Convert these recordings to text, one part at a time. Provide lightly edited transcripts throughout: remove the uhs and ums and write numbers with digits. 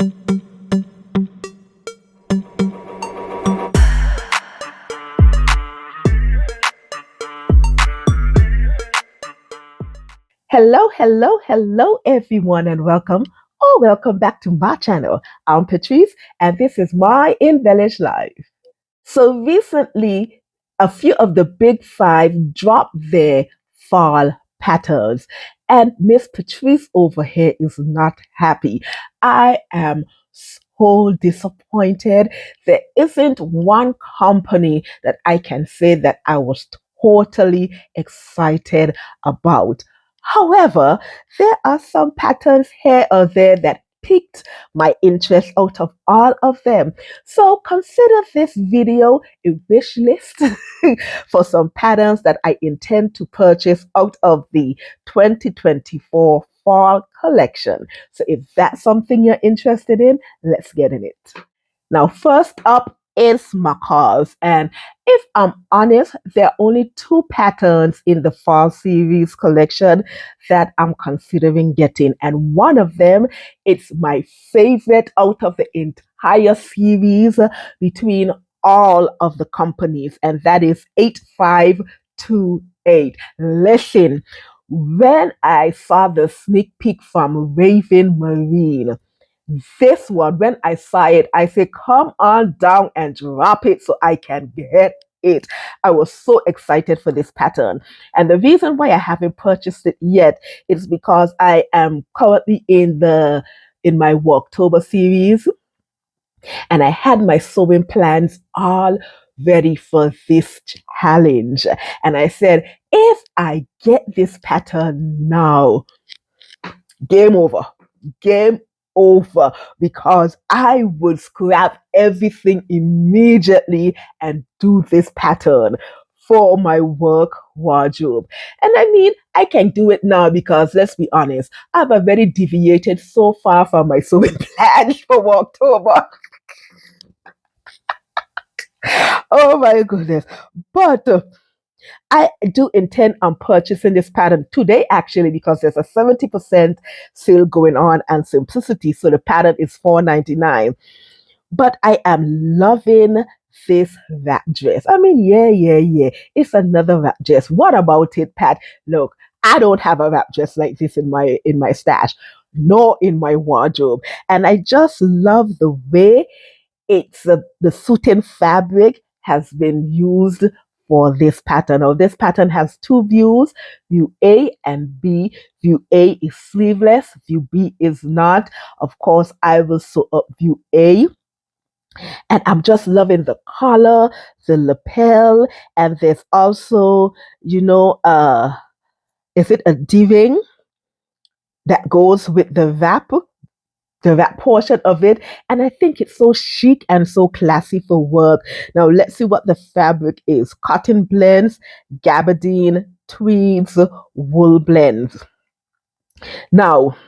Hello, hello, hello, everyone, and welcome welcome back to my channel. I'm Patrice, and this is my Embellish Life. So, recently, a few of the big five dropped their fall patterns, and Miss Patrice over here is not happy. I am so disappointed. There isn't one company that I can say that I was totally excited about. However, there are some patterns here or there that piqued my interest out of all of them. So consider this video a wish list for some patterns that I intend to purchase out of the 2024 fall collection. So if that's something you're interested in, let's get in it. Now, first up is macaws. And if I'm honest, there are only two patterns in the fall series collection that I'm considering getting. And one of them, it's my favorite out of the entire series between all of the companies, and that is 8528. Listen, when I saw the sneak peek from Raven Marine, this one, when I saw it, I said, come on down and drop it so I can get it. I was so excited for this pattern. And the reason why I haven't purchased it yet is because I am currently in my October series, and I had my sewing plans all ready for this challenge. And I said, if I get this pattern now, game over. Game over, because I would scrap everything immediately and do this pattern for my work wardrobe. And I mean, I can do it now because let's be honest, I've already deviated so far from my sewing plans for October. Oh my goodness. But I do intend on purchasing this pattern today, actually, because there's a 70% sale going on and simplicity. So the pattern is $4.99. But I am loving this wrap dress. I mean, yeah. It's another wrap dress. What about it, Pat? Look, I don't have a wrap dress like this in my stash, nor in my wardrobe. And I just love the way the suiting fabric has been used for this pattern. Now, this pattern has two views, view A and B. View A is sleeveless, view B is not. Of course, I will sew up view A. And I'm just loving the collar, the lapel, and there's also, is it a D-ring that goes with the wrap portion of it, and I think it's so chic and so classy for work. Now let's see what the fabric is. Cotton blends, gabardine, tweeds, wool blends. Now,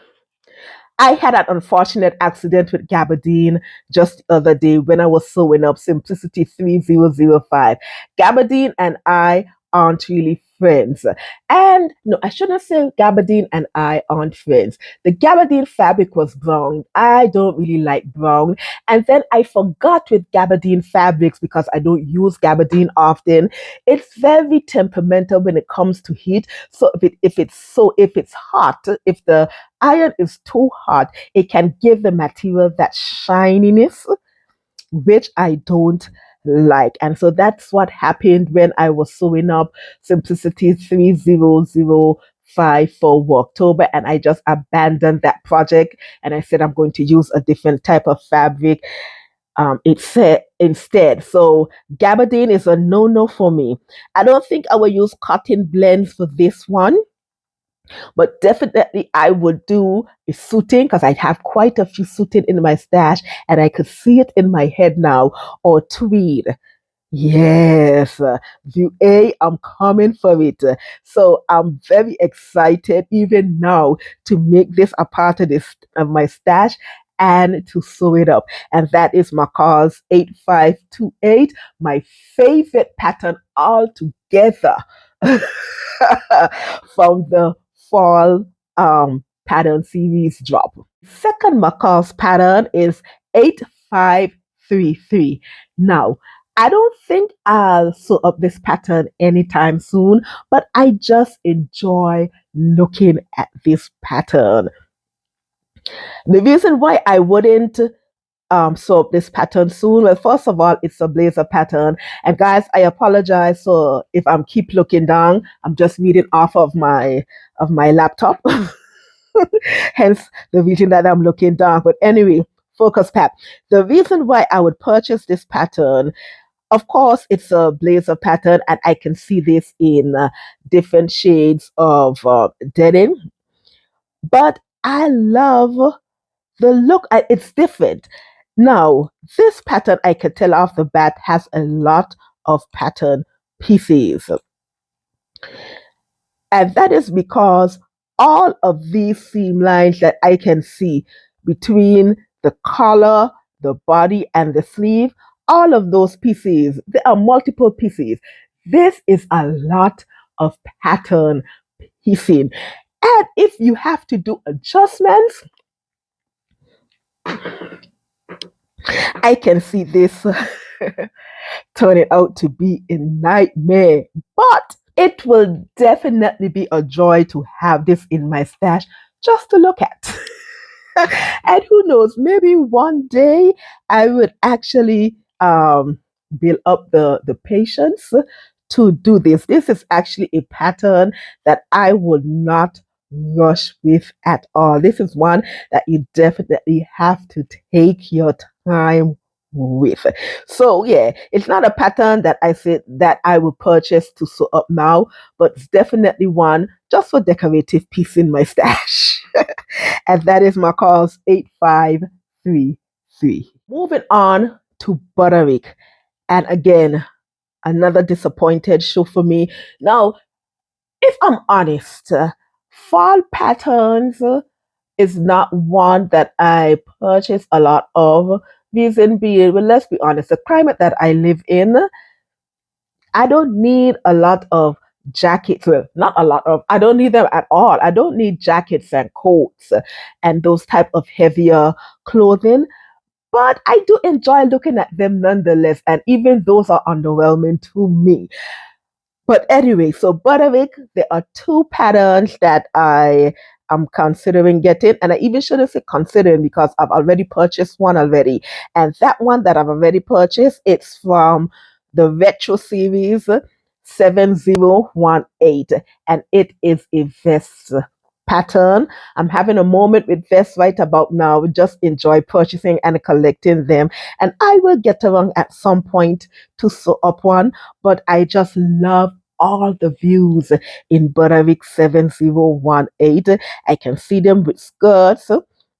I had an unfortunate accident with gabardine just the other day when I was sewing up Simplicity 3005. Gabardine and I aren't really friends. And no, I shouldn't say gabardine and I aren't friends. The gabardine fabric was brown. I don't really like brown. And then I forgot with gabardine fabrics, because I don't use gabardine often. It's very temperamental when it comes to heat. So if it's hot, if the iron is too hot, it can give the material that shininess, which I don't like. And so that's what happened when I was sewing up Simplicity 3005 for October, and I just abandoned that project and I said I'm going to use a different type of fabric it said instead. So gabardine is a no for me. I don't think I will use cotton blends for this one, but definitely I would do a suiting, because I have quite a few suiting in my stash and I could see it in my head now, or tweed. Yes, view A, I'm coming for it. So I'm very excited even now to make this a part of my stash and to sew it up. And that is my cause 8528, my favorite pattern altogether from the fall pattern series drop. Second Macaw's pattern is 8533. Now, I don't think I'll sew up this pattern anytime soon, but I just enjoy looking at this pattern. The reason why I wouldn't sew up this pattern soon, well, first of all, it's a blazer pattern. And guys, I apologize. So if I'm keep looking down, I'm just reading off of my laptop. Hence the reason that I'm looking down. But anyway, focus, Pat. The reason why I would purchase this pattern, of course, it's a blazer pattern, and I can see this in different shades of denim. But I love the look. It's different. Now, this pattern, I can tell off the bat, has a lot of pattern pieces. And that is because all of these seam lines that I can see between the collar, the body, and the sleeve, all of those pieces, there are multiple pieces. This is a lot of pattern piecing. And if you have to do adjustments, I can see this turning out to be a nightmare. But it will definitely be a joy to have this in my stash just to look at. And who knows, maybe one day I would actually build up the patience to do this. This is actually a pattern that I would not rush with at all. This is one that you definitely have to take your time with. So yeah, it's not a pattern that I said that I will purchase to sew up now, but it's definitely one just for decorative piece in my stash. And that is my cause 8533. Moving on to Buttery. And again, another disappointed show for me. Now, if I'm honest, fall patterns is not one that I purchase a lot of. Reason being, well, let's be honest, the climate that I live in, I don't need a lot of jackets. Well, not a lot of, I don't need them at all. I don't need jackets and coats and those type of heavier clothing. But I do enjoy looking at them nonetheless. And even those are underwhelming to me. But anyway, so Butterick, there are two patterns that I am considering getting, and I even shouldn't say considering because I've already purchased one already. And that one that I've already purchased, it's from the Retro Series 7018, and it is a vest pattern. I'm having a moment with vests right about now. Just enjoy purchasing and collecting them. And I will get around at some point to sew up one, but I just love all the views in Butterick 7018. I can see them with skirts,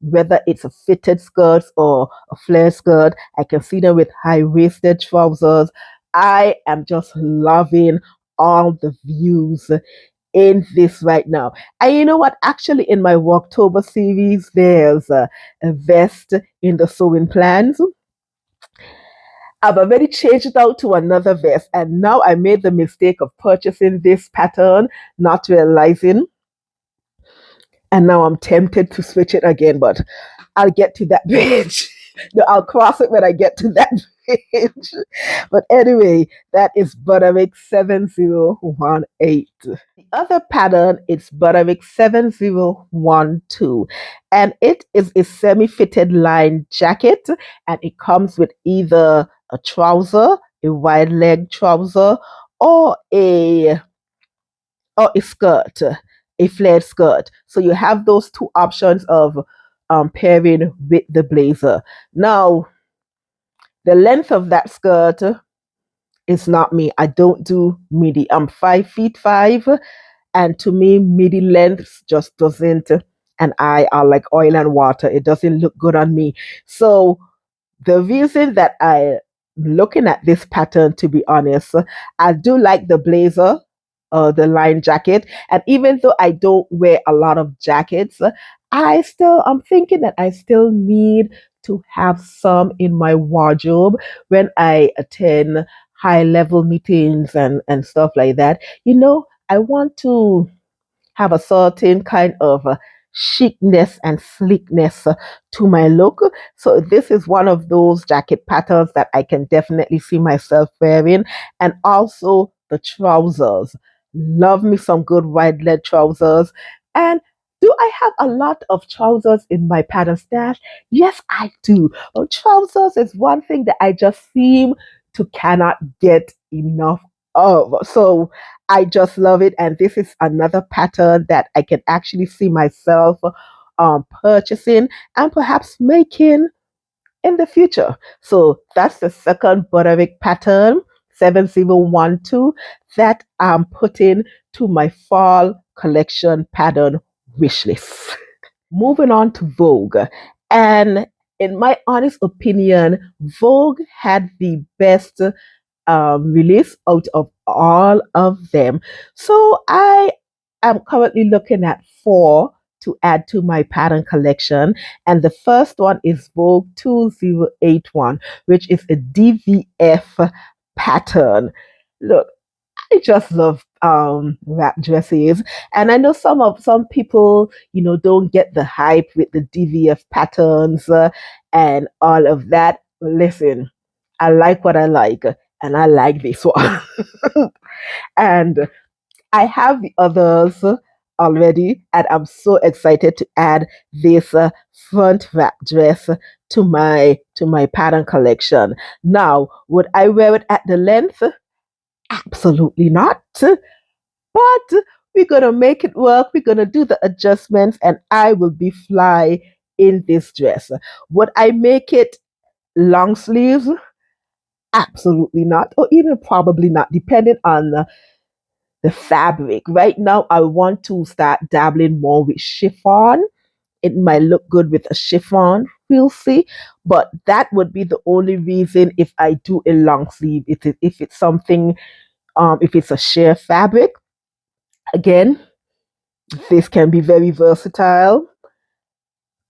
whether it's a fitted skirt or a flare skirt. I can see them with high-waisted trousers. I am just loving all the views in this right now. And you know what? Actually, in my Worktober series, there's a vest in the sewing plans. I've already changed it out to another vest, and now I made the mistake of purchasing this pattern, not realizing, and now I'm tempted to switch it again, but I'll get to that page. No, I'll cross it when I get to that page. But anyway, that is Butterick 7018. The other pattern is Butterick 7012, and it is a semi-fitted line jacket, and it comes with either a trouser, a wide leg trouser, or a skirt, a flared skirt. So you have those two options of pairing with the blazer. Now, the length of that skirt is not me. I don't do midi. I'm 5'5", and to me, midi length just doesn't. And I are like oil and water. It doesn't look good on me. So the reason that I looking at this pattern, to be honest, I do like the blazer, the line jacket, and even though I don't wear a lot of jackets, I'm thinking that I still need to have some in my wardrobe when I attend high level meetings and stuff like that. I want to have a certain kind of chicness and sleekness to my look. So this is one of those jacket patterns that I can definitely see myself wearing. And also the trousers. Love me some good wide leg trousers. And do I have a lot of trousers in my pattern stash? Yes, I do. But trousers is one thing that I just seem to cannot get enough of. So I just love it. And this is another pattern that I can actually see myself purchasing and perhaps making in the future. So that's the second Buttery pattern, 7012, that I'm putting to my fall collection pattern wish list. Moving on to Vogue. And in my honest opinion, Vogue had the best release out of all of them. So I am currently looking at four to add to my pattern collection. And the first one is Vogue 2081, which is a DVF pattern. Look, I just love wrap dresses, and I know some people, don't get the hype with the DVF patterns and all of that. But listen, I like what I like, and I like this one. And I have the others already, and I'm so excited to add this front wrap dress to my pattern collection. Now, would I wear it at the length? Absolutely not. But we're gonna make it work. We're gonna do the adjustments, and I will be fly in this dress. Would I make it long sleeves? Absolutely not, or even probably not, depending on the fabric. Right now, I want to start dabbling more with chiffon. It might look good with a chiffon, we'll see. But that would be the only reason if I do a long sleeve. If it's something, if it's a sheer fabric, again, this can be very versatile.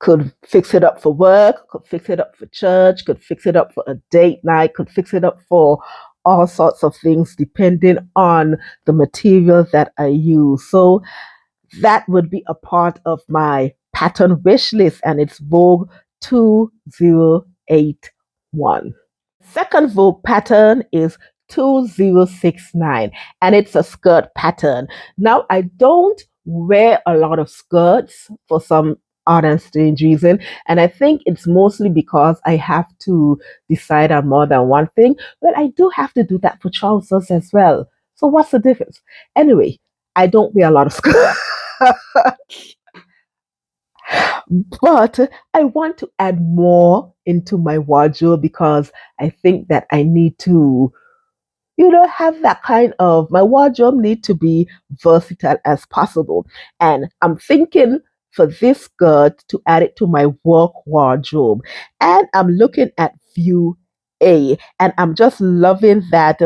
Could fix it up for work, could fix it up for church, could fix it up for a date night, could fix it up for all sorts of things depending on the material that I use. So that would be a part of my pattern wish list, and it's Vogue 2081. Second Vogue pattern is 2069, and it's a skirt pattern. Now, I don't wear a lot of skirts for some odd and strange reason, and I think it's mostly because I have to decide on more than one thing, but I do have to do that for trousers as well. So, what's the difference? Anyway, I don't wear a lot of skirts. But I want to add more into my wardrobe because I think that I need to, have that kind of, my wardrobe need to be versatile as possible. And I'm thinking for this skirt to add it to my work wardrobe. And I'm looking at view A, and I'm just loving that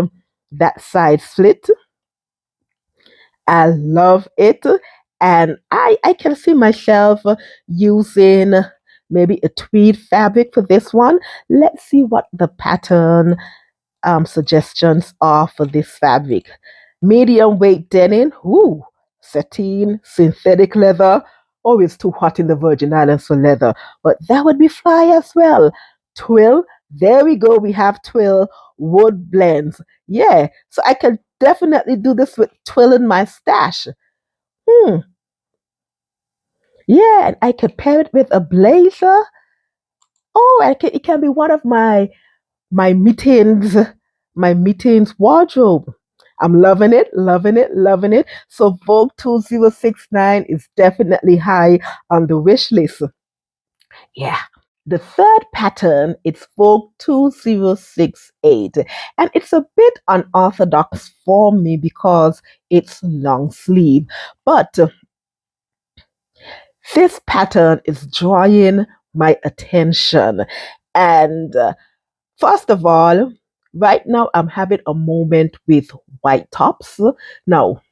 side slit. I love it. And I can see myself using maybe a tweed fabric for this one. Let's see what the pattern suggestions are for this fabric. Medium weight denim, ooh, sateen, synthetic leather. Oh, it's too hot in the Virgin Islands for leather, but that would be fly as well. Twill, there we go. We have twill wood blends. Yeah, so I can definitely do this with twill in my stash. Hmm. Yeah, and I could pair it with a blazer. Oh, it can be one of my meetings, my meetings wardrobe. I'm loving it, loving it, loving it. So Vogue 2069 is definitely high on the wish list. Yeah. The third pattern is Vogue 2068, and it's a bit unorthodox for me because it's long sleeve. But this pattern is drawing my attention. And first of all, right now I'm having a moment with white tops. Now,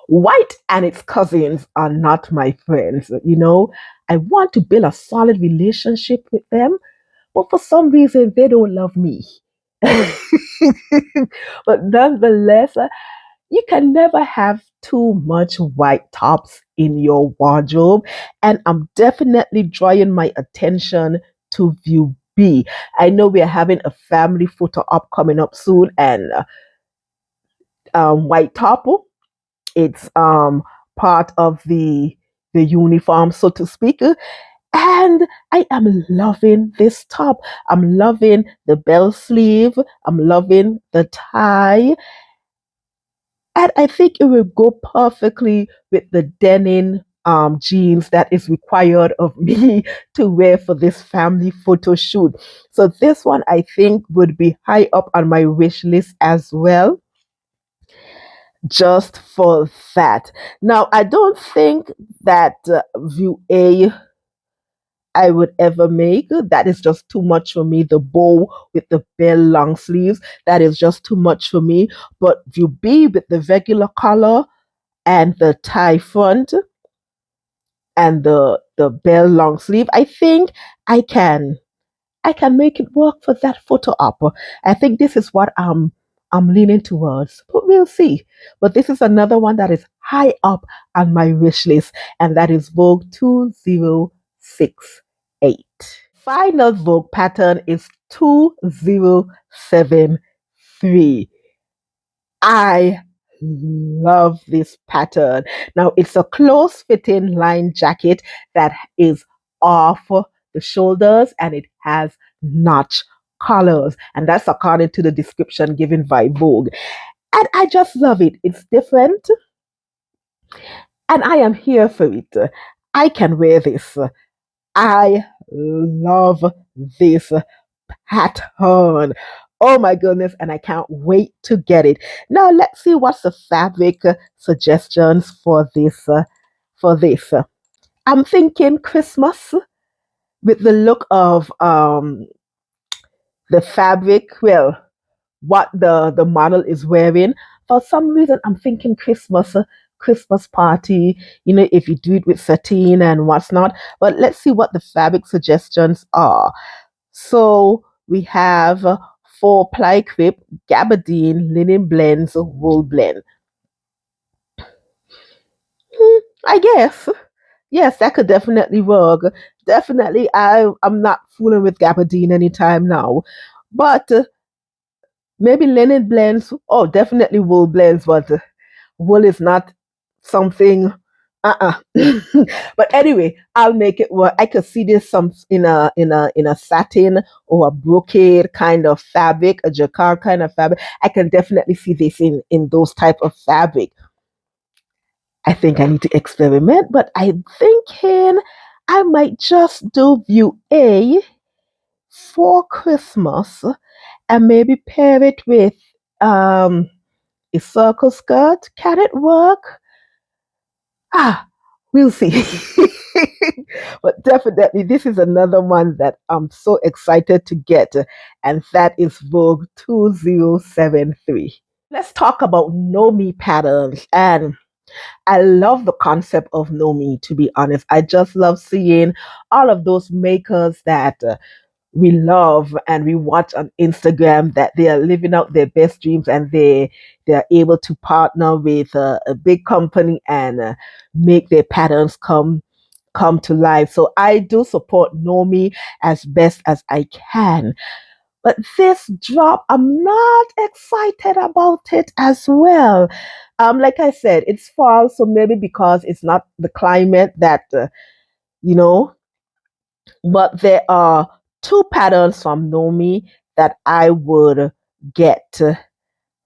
white and its cousins are not my friends. I want to build a solid relationship with them, but for some reason they don't love me. But nonetheless, you can never have too much white tops in your wardrobe. And I'm definitely drawing my attention to view B. I know we are having a family photo op coming up soon, and white top, it's part of the uniform, so to speak. And I am loving this top. I'm loving the bell sleeve. I'm loving the tie. And I think it will go perfectly with the denim jeans that is required of me to wear for this family photo shoot. So this one I think would be high up on my wish list as well, just for that. Now I don't think that view A I would ever make. That is just too much for me. The bow with the bell long sleeves, that is just too much for me. But view B with the regular color and the tie front and the bell long sleeve, I think I can I can make it work for that photo op. I think this is what I'm leaning towards, but we'll see. But this is another one that is high up on my wish list, and that is Vogue 2068. Final Vogue pattern is 2073. I love this pattern. Now, it's a close fitting line jacket that is off the shoulders and it has notch collars. And that's according to the description given by Vogue. And I just love it. It's different and I am here for it. I can wear this. I love this pattern. Oh my goodness, and I can't wait to get it. Now let's see what's the fabric suggestions for this I'm thinking Christmas with the look of the fabric, well, what the model is wearing. For some reason I'm thinking Christmas, Christmas party, if you do it with sateen and what's not. But let's see what the fabric suggestions are. So we have four ply crepe, gabardine, linen blends, wool blend. I guess. Yes, that could definitely work. Definitely, I'm not fooling with gabardine anytime now. But maybe linen blends. Oh, definitely wool blends, but wool is not something. But anyway, I'll make it work. I could see this some in a satin or a brocade kind of fabric, a jacquard kind of fabric. I can definitely see this in those type of fabric. I think I need to experiment, but I'm thinking I might just do view A for Christmas and maybe pair it with um a circle skirt. Can it work? Ah, we'll see. But definitely, this is another one that I'm so excited to get, and that is Vogue 2073. Let's talk about no me patterns. And I love the concept of no me, to be honest. I just love seeing all of those makers that we love and we watch on Instagram that they are living out their best dreams and they're able to partner with a big company and make their patterns come to life. So I do support Nomi as best as I can. But this drop, I'm not excited about it as well. Like I said, it's fall, so maybe because it's not the climate that you know. But there are two patterns from Nomi that I would get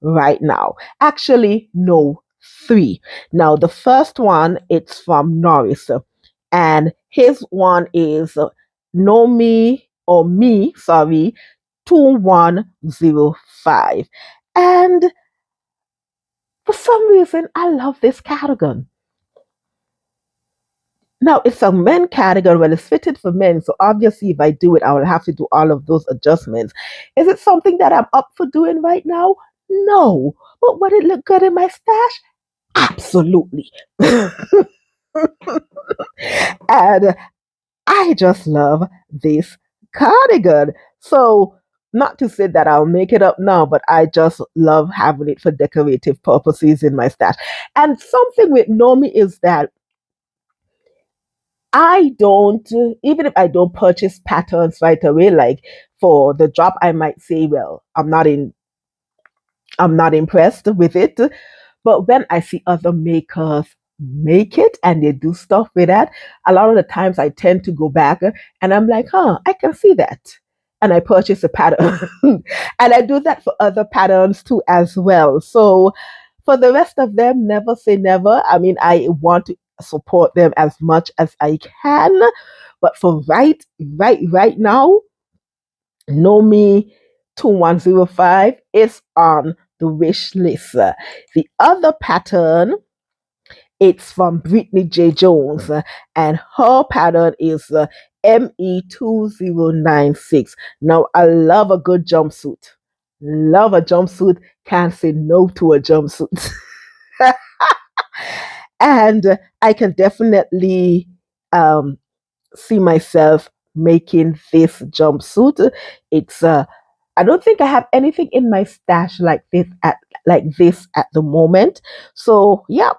right now. Actually, no, three. Now, the first one it's from Norris, and his one is Nomi or me, sorry, 2105. And for some reason, I love this cardigan. Now it's a men category. Well, it's fitted for men, so obviously, if I do it, I will have to do all of those adjustments. Is it something that I'm up for doing right now? No. But would it look good in my stash? Absolutely. And I just love this cardigan. So not to say that I'll make it up now, but I just love having it for decorative purposes in my stash. And something with Nomi is that I don't, even if I don't purchase patterns right away, like for the drop, I might say, well, I'm not impressed with it. But when I see other makers make it and they do stuff with that, a lot of the times I tend to go back and I'm like, huh, I can see that. And I purchase a pattern. And I do that for other patterns too as well. So for the rest of them, never say never. I mean, I want to support them as much as I can. But for right now, Know Me 2105 is on the wish list. The other pattern, it's from Brittany J. Jones, and her pattern is ME2096. Now, I love a good jumpsuit. Love a jumpsuit. Can't say no to a jumpsuit. And I can definitely um, see myself making this jumpsuit. It's I don't think I have anything in my stash like this at the moment. So yeah,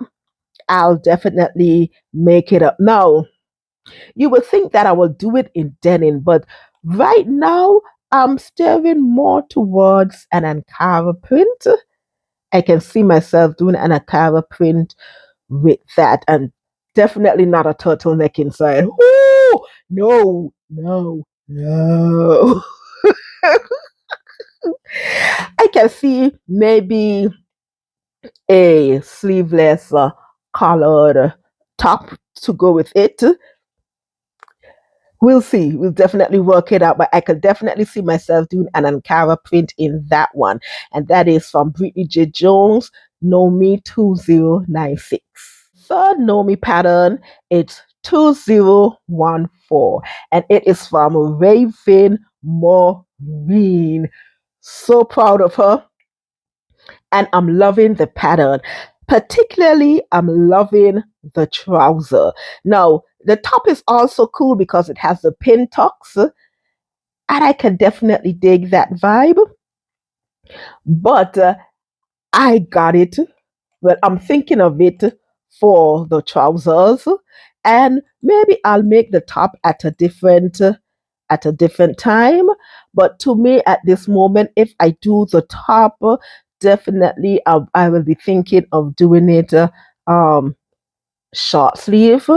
I'll definitely make it up. Now, you would think that I will do it in denim, but right now I'm steering more towards an Ankara print. I can see myself doing an Ankara print with that, and definitely not a turtleneck inside. Ooh, no, no, no. I can see maybe a sleeveless colored top to go with it. We'll see. We'll definitely work it out, but I could definitely see myself doing an Ankara print in that one. And that is from Brittany J. Jones, Nomi 2096. Third Nomi pattern, it's 2014, and it is from Raven Maureen. So proud of her, and I'm loving the pattern. Particularly, I'm loving the trouser. Now, the top is also cool because it has the pin tucks, and I can definitely dig that vibe. But I got it. Well, I'm thinking of it for the trousers, and maybe I'll make the top at a different time. But to me, at this moment, if I do the top, definitely I will be thinking of doing it um, short sleeve.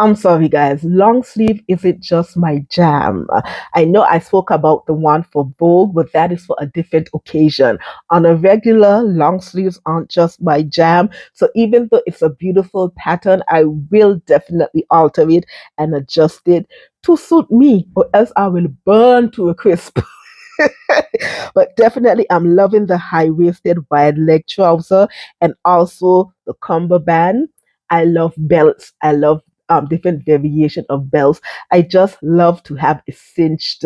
I'm sorry, guys. Long sleeve isn't just my jam. I know I spoke about the one for Vogue, but that is for a different occasion. On a regular, long sleeves aren't just my jam. So even though it's a beautiful pattern, I will definitely alter it and adjust it to suit me, or else I will burn to a crisp. But definitely, I'm loving the high waisted wide leg trouser and also the cummerbund. I love belts. I love different variation of belts. I just love to have a cinched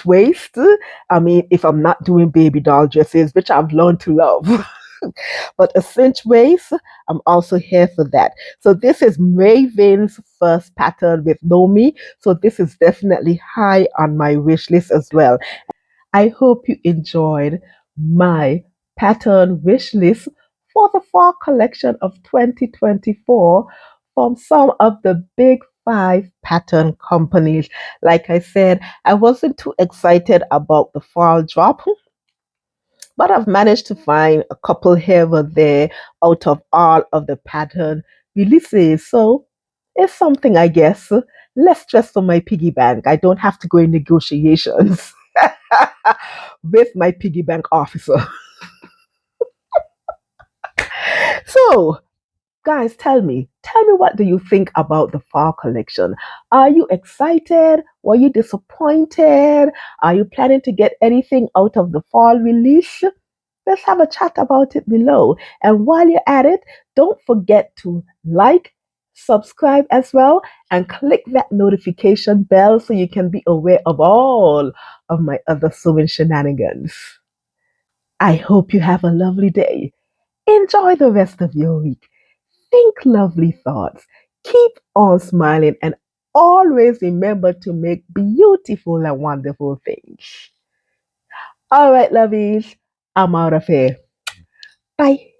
waist. I mean, if I'm not doing baby doll dresses, which I've learned to love. But a cinch waist, I'm also here for that. So this is Raven's first pattern with Nomi. So this is definitely high on my wish list as well. I hope you enjoyed my pattern wish list for the fall collection of 2024 from some of the big five pattern companies. Like I said, I wasn't too excited about the fall drop, but I've managed to find a couple here or there out of all of the pattern releases. So it's something, I guess. Less stress for my piggy bank. I don't have to go in negotiations with my piggy bank officer. So, guys, tell me what do you think about the fall collection? Are you excited? Were you disappointed? Are you planning to get anything out of the fall release? Let's have a chat about it below. And while you're at it, don't forget to like, subscribe as well, and click that notification bell so you can be aware of all of my other sewing shenanigans. I hope you have a lovely day. Enjoy the rest of your week. Think lovely thoughts. Keep on smiling, and always remember to make beautiful and wonderful things. All right, lovies, I'm out of here. Bye.